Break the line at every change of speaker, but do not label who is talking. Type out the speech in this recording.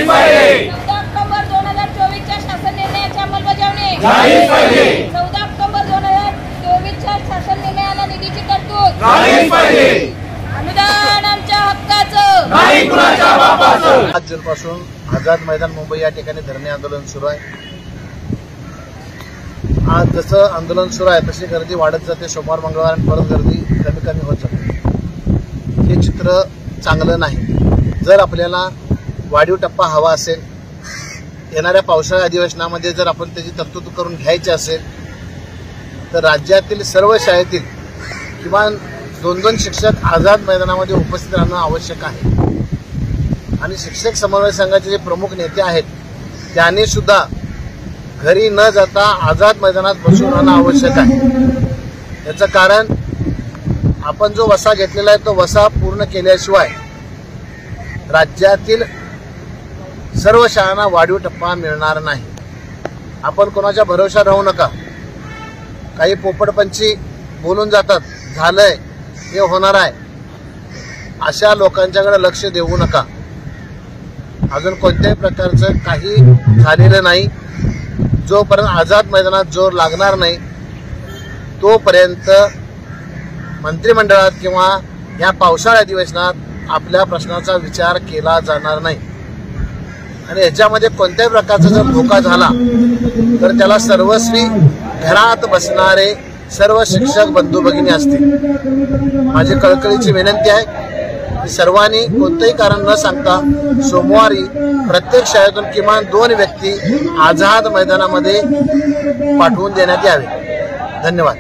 झालीच पाहिजे।
14 ऑक्टोबर 2024च्या शासन निर्णयाची अंमलबजावणी
झालीच पाहिजे।
14 ऑक्टोबर 2024च्या शासन निर्णयाला निधीची तरतूद
झालीच पाहिजे।
अनुदान आमच्या हक्काचं
नाही कुणाच्या बापाचं।
आज जूनपासून आझाद मैदान मुंबई या ठिकाणी धरणे आंदोलन सुरू आहे। आज जसं आंदोलन सुरू आहे तशी गर्दी वाढत जाते। सोमवार मंगळवार आणि परत गर्दी कमी कमी होत जाते। हे चित्र चांगलं नाही। जर आपल्याला वाढीव टप्पा हवा असेल, येणाऱ्या पावसाळी अधिवेशनामध्ये जर आपण त्याची तरतूद करून घ्यायची असेल तर राज्यातील सर्व शाळेतील किमान 2-2 शिक्षक आझाद मैदानामध्ये उपस्थित राहणं आवश्यक आहे। आणि शिक्षक समन्वय संघाचे जे प्रमुख नेते आहेत त्यांनी सुद्धा घरी न जाता आझाद मैदानात बसून राहणं आवश्यक आहे। याचं कारण आपण जो वसा घेतलेला आहे तो वसा पूर्ण केल्याशिवाय राज्यातील सर्व शाळांना वाढीव टप्पा मिळणार नाही। आपण कोणाच्या भरोश्यावर राहू नका। काही पोपटपंची बोलून जातात, झालंय हे होणार आहे, अशा लोकांच्याकडे लक्ष देऊ नका। अजून कोणत्याही प्रकारचं काही झालेलं नाही। जोपर्यंत आझाद मैदानात जोर लागणार नाही तोपर्यंत मंत्रिमंडळात किंवा या पावसाळी अधिवेशनात आपल्या प्रश्नाचा विचार केला जाणार नाही। आणि याच्यामध्ये कोणत्याही प्रकारचा जर धोका झाला तर त्याला सर्वस्वी घरात बसणारे सर्व शिक्षक बंधू भगिनी असतील। माझी कळकळीची विनंती आहे की सर्वांनी कोणतेही कारण न सांगता सोमवारी प्रत्येक शाळेतून किमान 2 व्यक्ती आझाद मैदानामध्ये पाठवून देण्यात यावे। धन्यवाद।